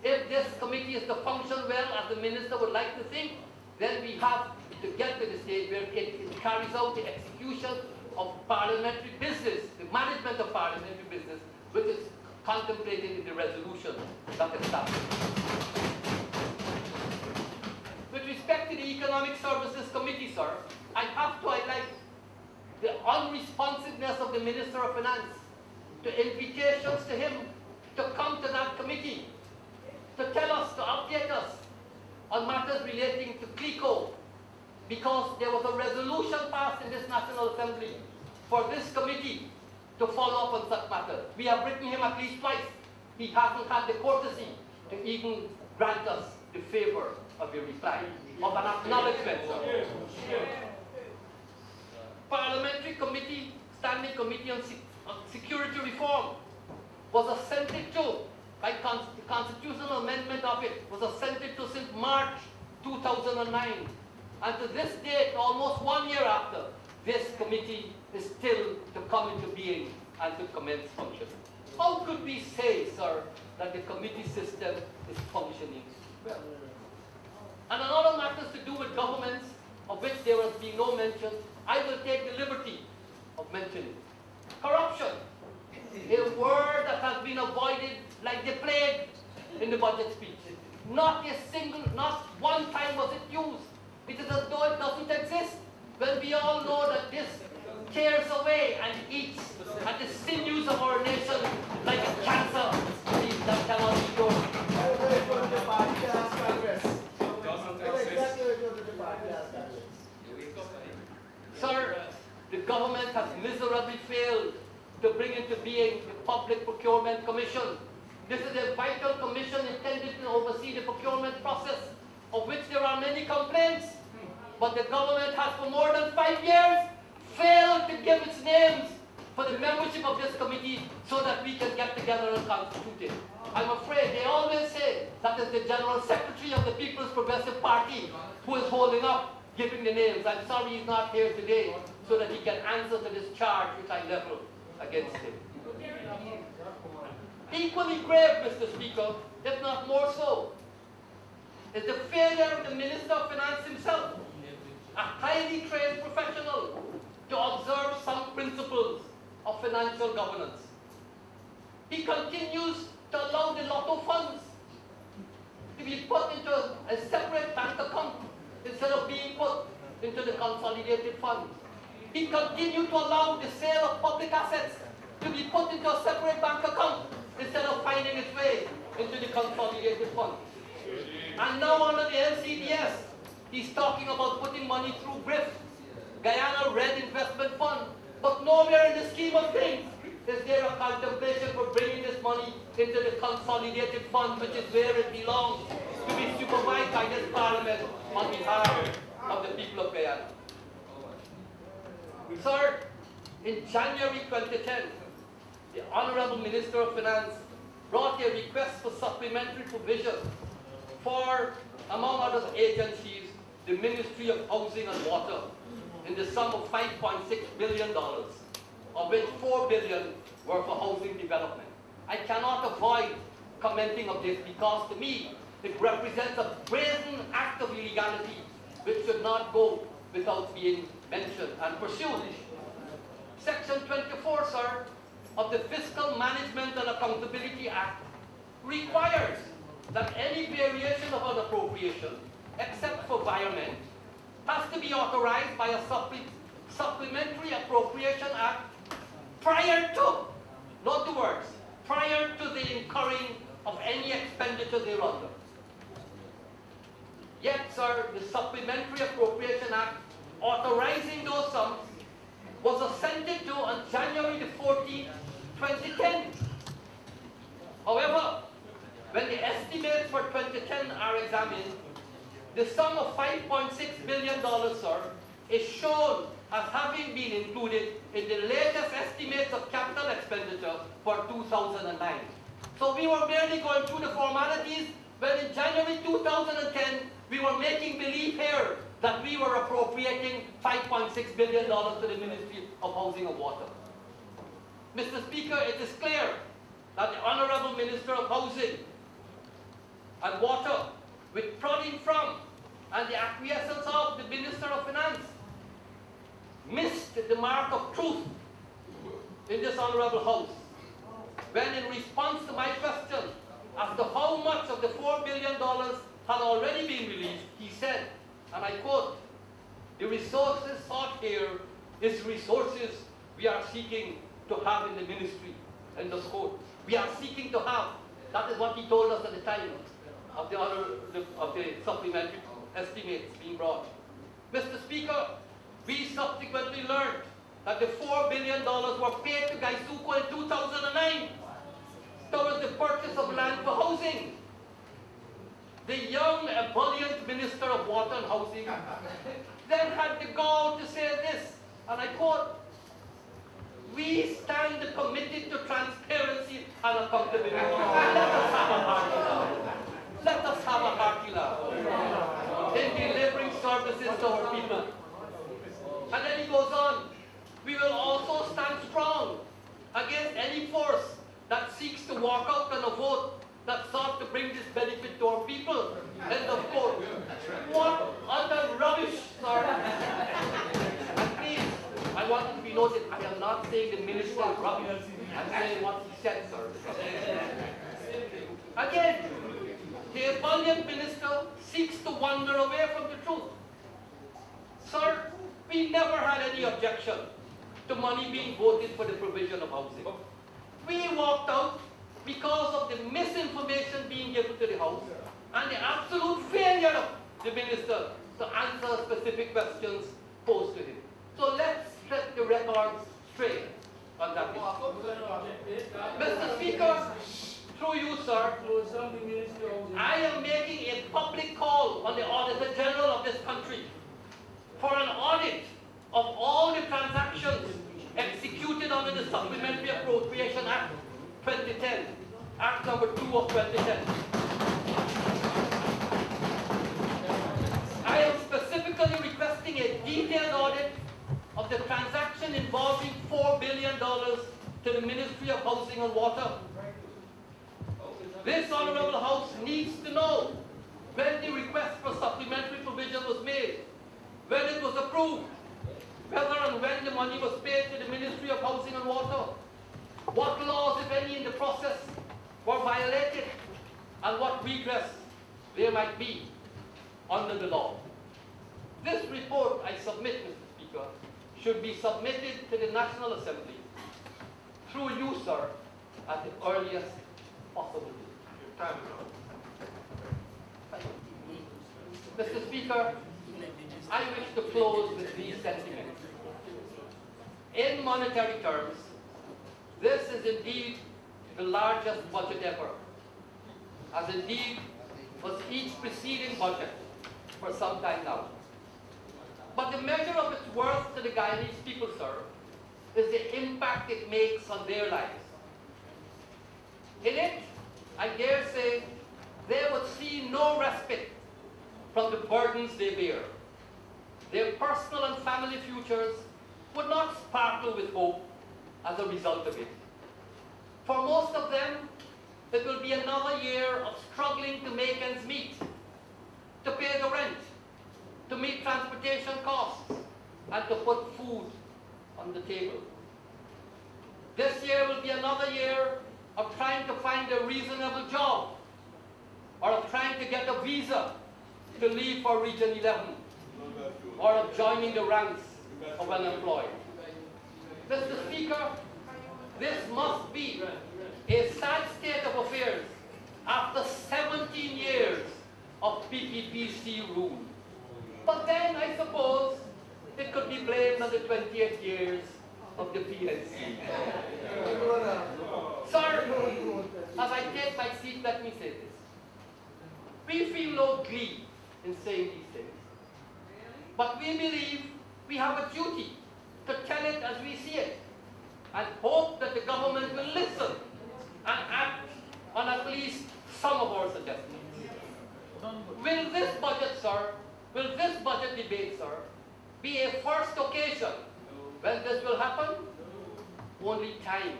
If this committee is to function well, as the minister would like to think, then we have to get to the stage where it carries out the execution of parliamentary business, the management of parliamentary business, which is contemplated in the resolution that established. With respect to the Economic Services Committee, sir, I have to highlight the unresponsiveness of the Minister of Finance to invitations to him to come to that committee, to tell us, to update us on matters relating to CLICO, because there was a resolution passed in this National Assembly for this committee to follow up on such matters. We have written him at least twice. He hasn't had the courtesy to even grant us the favor of a reply, of an acknowledgement. Parliamentary Committee, Standing Committee on Security Reform was assented to by the constitutional amendment of it, was assented to since March 2009. And to this date, almost 1 year after, this committee is still to come into being and to commence function. How could we say, sir, that the committee system is functioning well? And on other matters to do with governments, of which there has been no mention, I will take the liberty of mentioning corruption, a word that has been avoided like the plague in the budget speech. Not one time was it used. It is as though it doesn't exist, when we all know that this tears away and eats at the sinews of our nation like a cancer that cannot be cured. Sir, the government has miserably failed to bring into being the Public Procurement Commission. This is a vital commission intended to oversee the procurement process, of which there are many complaints. But the government has for more than 5 years failed to give its names for the membership of this committee so that we can get together and constitute it. I'm afraid they always say that is the General Secretary of the People's Progressive Party who is holding up giving the names. I'm sorry he's not here today so that he can answer to this charge which I level against him. Equally grave, Mr. Speaker, if not more so, is the failure of the Minister of Finance himself, a highly trained professional, to observe some principles of financial governance. He continues to allow the lotto funds to be put into a separate bank account instead of being put into the consolidated fund. He continued to allow the sale of public assets to be put into a separate bank account instead of finding its way into the consolidated fund. And now under the LCDS, he's talking about putting money through GRIF, Guyana Red Investment Fund, but nowhere in the scheme of things is there a contemplation for bringing this money into the consolidated fund, which is where it belongs, to be supervised by this Parliament on behalf of the people of Guyana. Third, in January 2010, the Honourable Minister of Finance brought a request for supplementary provision for, among other agencies, the Ministry of Housing and Water in the sum of $5.6 billion, of which $4 billion were for housing development. I cannot avoid commenting on this because to me, it represents a brazen act of illegality which should not go without being mentioned and pursued. Section 24, sir, of the Fiscal Management and Accountability Act requires that any variation of an appropriation, except for environment, has to be authorized by a supplementary appropriation act prior to, not the words, prior to the incurring of any expenditure thereunder. Yet, sir, the Supplementary Appropriation Act authorizing those sums was assented to on January the 14th, 2010. However, when the estimates for 2010 are examined, the sum of $5.6 billion, sir, is shown as having been included in the latest estimates of capital expenditure for 2009. So we were merely going through the formalities when in January 2010, we were making believe here that we were appropriating $5.6 billion to the Ministry of Housing and Water. Mr. Speaker, it is clear that the Honourable Minister of Housing and Water, with prodding from and the acquiescence of the Minister of Finance, missed the mark of truth in this Honourable House, when in response to my question as to how much of the $4 billion had already been released, he said, and I quote, "The resources sought here is resources we are seeking to have in the ministry." End of quote. We are seeking to have. That is what he told us at the time of the supplementary estimates being brought. Mr. Speaker, we subsequently learned that the $4 billion were paid to Gaisuko in 2009 towards the purchase of land for housing. The young, ebullient Minister of Water and Housing then had the gall to say this, and I quote, "We stand committed to transparency and accountability." Let us have a hearty laugh. Let us have a hearty laugh in delivering services to our people. And then he goes on, "We will also stand strong against any force that seeks to walk out on a vote that sought to bring this benefit to our people." End of quote. What utter rubbish, sir. And please, I want it to be noted, I am not saying the minister is rubbish. I'm saying what he said, sir. Again, the ebullient minister seeks to wander away from the truth. Sir, we never had any objection to money being voted for the provision of housing. We walked out because of the misinformation being given to the House and the absolute failure of the minister to answer specific questions posed to him. So let's set the records straight on that issue. Mr. Speaker, through you, sir, I am making a public call on the Auditor General of this country for an audit of all the transactions executed under the Supplementary Appropriation Act 2010, Act number 2 of 2010. I am specifically requesting a detailed audit of the transaction involving $4 billion to the Ministry of Housing and Water. This Honourable House needs to know when the request for supplementary provision was made, when it was approved, whether and when the money was paid to the Ministry of Housing and Water, what laws, if any, in the process were violated, and what redress there might be under the law. This report I submit, Mr. Speaker, should be submitted to the National Assembly through you, sir, at the earliest possible date. Your time is up. Mr. Speaker, I wish to close with these sentiments. In monetary terms, this is indeed the largest budget ever, as indeed was each preceding budget for some time now. But the measure of its worth to the Guyanese people, sir, is the impact it makes on their lives. In it, I dare say, they would see no respite from the burdens they bear. Their personal and family futures would not sparkle with hope as a result of it. For most of them, it will be another year of struggling to make ends meet, to pay the rent, to meet transportation costs, and to put food on the table. This year will be another year of trying to find a reasonable job, or of trying to get a visa to leave for Region 11, or of joining the ranks of unemployed. Mr. Speaker, this must be a sad state of affairs after 17 years of PPPC rule. But then, I suppose, it could be blamed on the 28 years of the PNC. Sir, as I take my seat, let me say this. We feel no glee in saying these things. But we believe we have a duty to tell it as we see it, and hope that the government will listen and act on at least some of our suggestions. Will this budget, sir, will this budget debate, sir, be a first occasion when this will happen? Only time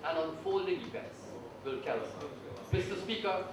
and unfolding events will tell us. Mr. Speaker,